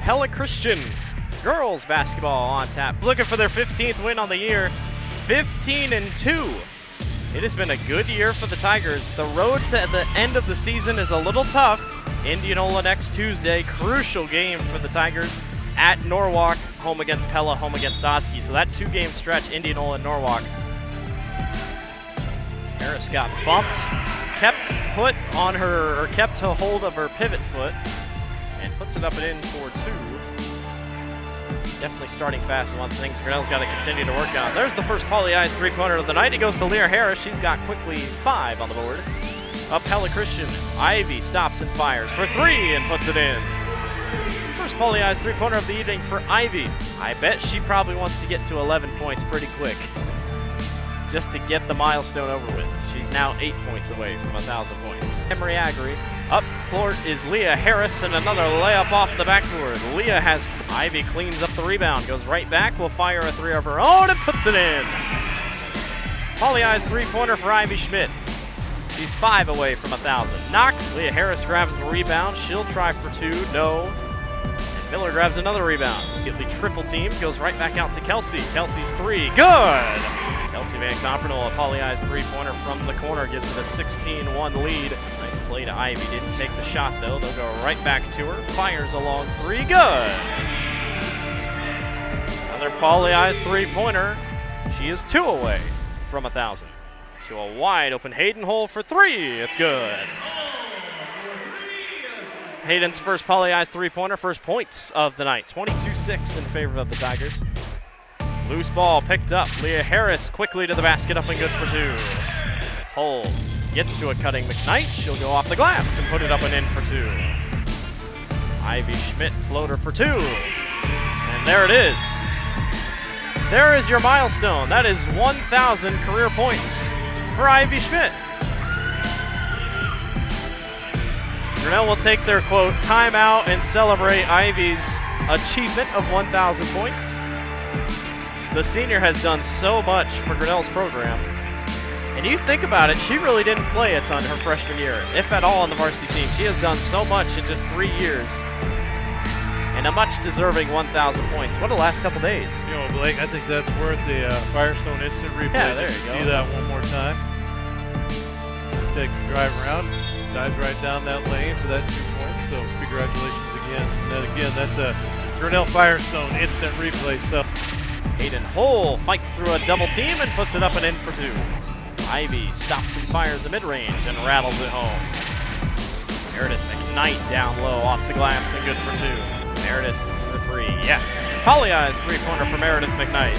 Pella Christian. Girls basketball on tap. Looking for their 15th win on the year. 15-2. It has been a good year for the Tigers. The road to the end of the season is a little tough. Indianola next Tuesday. Crucial game for the Tigers. At Norwalk, home against Pella, home against Oski. So that two-game stretch, Indianola and Norwalk. Harris got bumped, kept put on her, or kept a hold of her pivot foot, and puts it up and in for two. Definitely starting fast is one thing Grinnell's got to continue to work on. There's the first Pauli Eyes three-pointer of the night. It goes to Leah Harris. She's got quickly 5 on the board. Up Pella Christian. Ivy stops and fires for 3 and puts it in. First Pauli Eyes three-pointer of the evening for Ivy. I bet she probably wants to get to 11 points pretty quick, just to get the milestone over with. She's now 8 points away from 1,000 points. Emery Agri. Up court is Leah Harris, and another layup off the backboard. Leah has Ivy cleans up the rebound, goes right back, will fire a 3 of her own and puts it in. Pauli Eyes three-pointer for Ivy Schmidt. She's 5 away from 1,000. Knocks. Leah Harris grabs the rebound. She'll try for 2. No. And Miller grabs another rebound. Get the triple team. Goes right back out to Kelsey. Kelsey's 3. Good! Kelsey Van Compernol, a Pauli Eyes three-pointer from the corner, gives it a 16-1 lead. Nice play to Ivy. Didn't take the shot, though. They'll go right back to her. Fires a long 3. Good! Another Pauli Eyes three-pointer. She is 2 away from 1,000. To a wide-open Hayden hole for 3. It's good. Hayden's first Pauli Eyes three-pointer, first points of the night. 22-6 in favor of the Tigers. Loose ball picked up. Leah Harris quickly to the basket, up and good for 2. Hole gets to a cutting McKnight. She'll go off the glass and put it up and in for 2. Ivy Schmidt floater for 2. And there it is. There is your milestone. That is 1,000 career points for Ivy Schmidt. Grinnell will take their, quote, timeout and celebrate Ivy's achievement of 1,000 points. The senior has done so much for Grinnell's program. And you think about it, she really didn't play a ton her freshman year, if at all, on the varsity team. She has done so much in just 3 years. And a much deserving 1,000 points. What a last couple days. You know, Blake, I think that's worth the Firestone instant replay. Yeah, there you go. See that one more time. Takes a drive around, dives right down that lane for that 2 points. So congratulations again. And then again, that's a Grinnell Firestone instant replay. So Hayden Hole fights through a double team and puts it up and in for 2. Ivy stops and fires a mid-range and rattles it home. Meredith McKnight down low off the glass and good for 2. Meredith for 3. Yes. Pauli Eyes three-pointer for Meredith McKnight.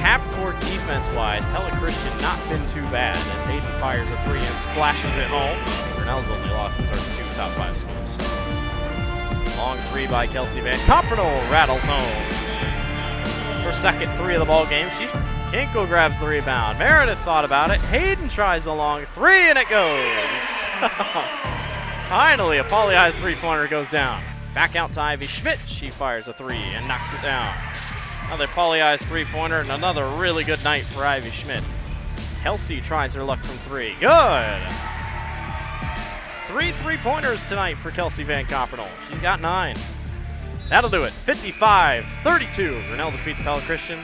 Half-court defense-wise, Pella Christian not been too bad as Hayden fires a 3 and splashes it home. Grinnell's only losses are 2 top 5 schools. So. Long 3 by Kelsey Van Compernol rattles home. Her second 3 of the ball game. Kinko grabs the rebound. Meredith thought about it. Hayden tries a long 3 and it goes. Finally, a Pauli Eyes three-pointer goes down. Back out to Ivy Schmidt. She fires a 3 and knocks it down. Another Pauli Eyes three-pointer and another really good night for Ivy Schmidt. Kelsey tries her luck from 3. Good. 3 three-pointers tonight for Kelsey Van Compernol. She's got 9. That'll do it. 55-32. Grinnell defeats Pella Christian.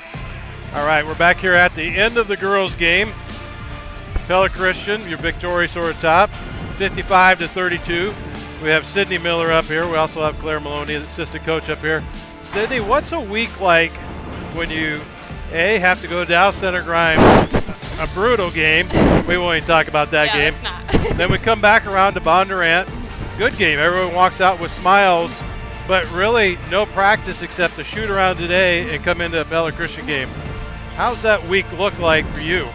all right, we're back here at the end of the girls' game. Pella Christian, your victorious over top, 55-32. We have Sydney Miller up here. We also have Claire Maloney, the assistant coach, up here. Sydney, what's a week like when you, A, have to go down Center Grimes, a brutal game. We won't even talk about that game. It's not. Then we come back around to Bondurant. Good game. Everyone walks out with smiles, but really no practice except the shoot around today and come into a Pella Christian game. How's that week look like for you?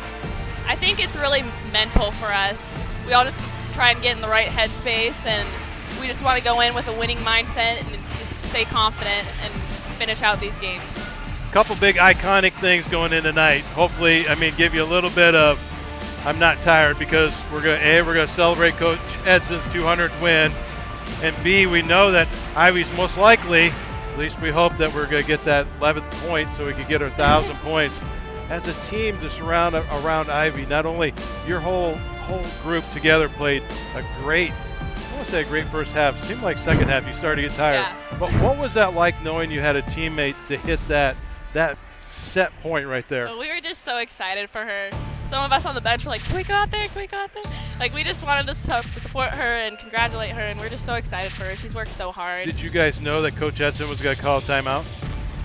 I think it's really mental for us. We all just try and get in the right headspace, and we just want to go in with a winning mindset and just stay confident and finish out these games. A couple big iconic things going in tonight. Hopefully, give you a little bit of I'm not tired, because we're going to celebrate Coach Edson's 200th win, and B, we know that Ivy's most likely, at least we hope that we're going to get that 11th point so we can get our 1,000 points. As a team to surround around Ivy, not only your whole group together played a great want to say a great first half. Seemed like second half you started to get tired. Yeah. But what was that like knowing you had a teammate to hit that set point right there? But we were just so excited for her. Some of us on the bench were like, can we go out there? Can we go out there? Like, we just wanted to support her and congratulate her, and we're just so excited for her. She's worked so hard. Did you guys know that Coach Edson was going to call a timeout?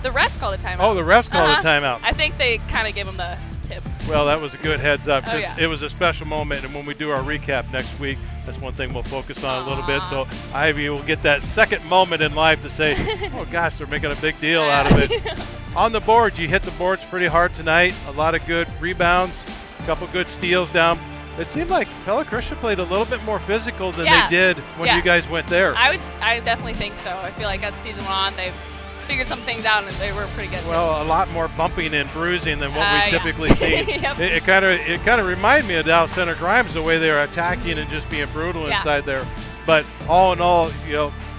The refs called a timeout. Oh, the refs called a timeout. I think they kind of gave them the tip. Well, that was a good heads up because yeah. it was a special moment, and when we do our recap next week, that's one thing we'll focus on a little bit. So Ivy will get that second moment in life to say, oh gosh, they're making a big deal out of it. On the boards, you hit the boards pretty hard tonight. A lot of good rebounds, a couple good steals down. It seemed like Pella Christian played a little bit more physical than they did when you guys went there. I definitely think so. I feel like as the season went on, they've figured some things out, and they were pretty good. Well, a lot more bumping and bruising than what we typically see. Yep. It kind of reminded me of Dallas Center Grimes, the way they were attacking and just being brutal inside there. But all in all,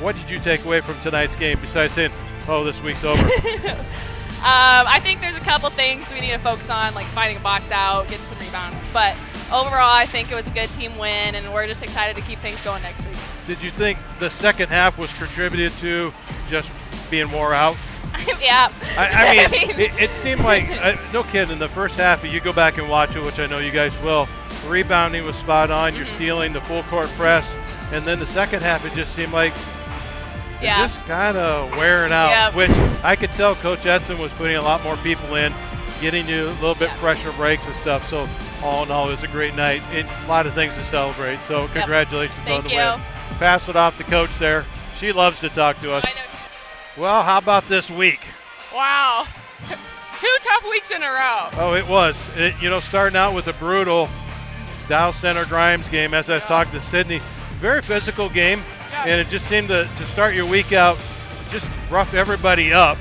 what did you take away from tonight's game besides saying, oh, this week's over? I think there's a couple things we need to focus on, like finding a box out, getting some rebounds. But overall, I think it was a good team win, and we're just excited to keep things going next week. Did you think the second half was contributed to just being wore out? Yeah. I mean, it seemed like, no kidding, in the first half, if you go back and watch it, which I know you guys will, the rebounding was spot on, you're stealing the full court press, and then the second half, it just seemed like just kind of wearing out, which I could tell Coach Edson was putting a lot more people in, getting you a little bit pressure breaks and stuff. So all in all, it was a great night. A lot of things to celebrate. So congratulations on the win. Pass it off to Coach there. She loves to talk to us. Well, how about this week? Wow. Two tough weeks in a row. Oh, it was. Starting out with a brutal Dallas Center Grimes game, as I was talking to Sydney. Very physical game. And it just seemed to start your week out, just rough everybody up.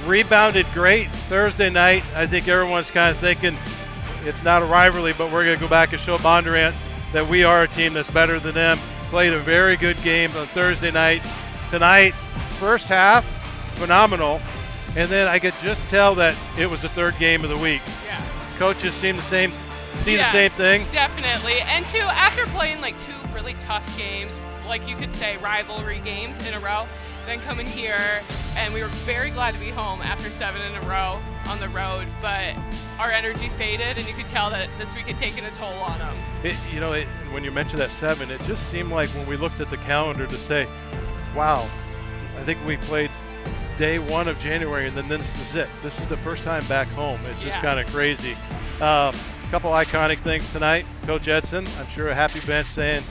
Rebounded great Thursday night. I think everyone's kind of thinking it's not a rivalry, but we're going to go back and show Bondurant that we are a team that's better than them. Played a very good game on Thursday night. Tonight, first half, phenomenal. And then I could just tell that it was the third game of the week. Yeah. Coaches seem the same thing. Definitely. And two, after playing like two really tough games, like you could say rivalry games in a row, then coming here, and we were very glad to be home after 7 in a row on the road, but our energy faded, and you could tell that this week had taken a toll on them. When you mentioned that 7, it just seemed like when we looked at the calendar to say, wow, I think we played day 1 of January, and then this is it. This is the first time back home. It's just kind of crazy. Couple iconic things tonight. Coach Edson, I'm sure a happy bench saying,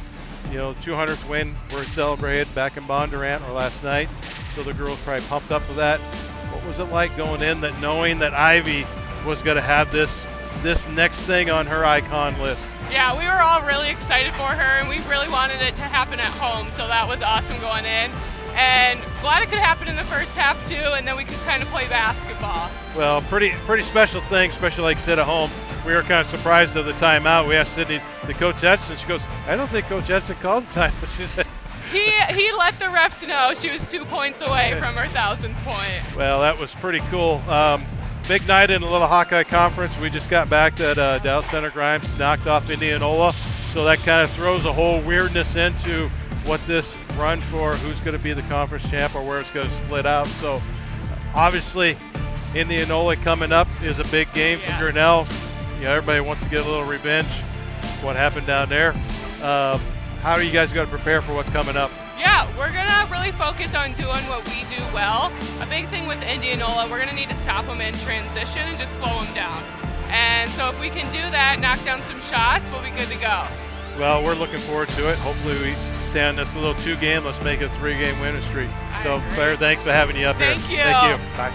200th win were celebrated back in Bondurant or last night. So the girls probably pumped up with that. What was it like going in, that knowing that Ivy was going to have this next thing on her icon list? Yeah, we were all really excited for her, and we really wanted it to happen at home. So that was awesome going in. And glad it could happen in the first half too, and then we could kind of play basketball. Well, pretty special thing, especially like sit at home. We were kind of surprised of the timeout. We asked Sydney, the Coach Edson, she goes, I don't think Coach Edson called the time. She said, he let the refs know she was 2 points away from her 1,000th point. Well, that was pretty cool. Big night in a little Hawkeye conference. We just got back that Dallas Center Grimes knocked off Indianola, so that kind of throws a whole weirdness into what this run for who's going to be the conference champ or where it's going to split out. So obviously Indianola coming up is a big game for Grinnell. Everybody wants to get a little revenge. What happened down there? How are you guys going to prepare for what's coming up? Yeah, we're going to really focus on doing what we do well. A big thing with Indianola, we're going to need to stop them in transition and just slow them down. And so if we can do that, knock down some shots, we'll be good to go. Well, we're looking forward to it. Hopefully we stay on this little 2-game. Let's make it a 3-game winning streak. So, Claire, thanks for having you up here. Thank you. Thank you. Bye.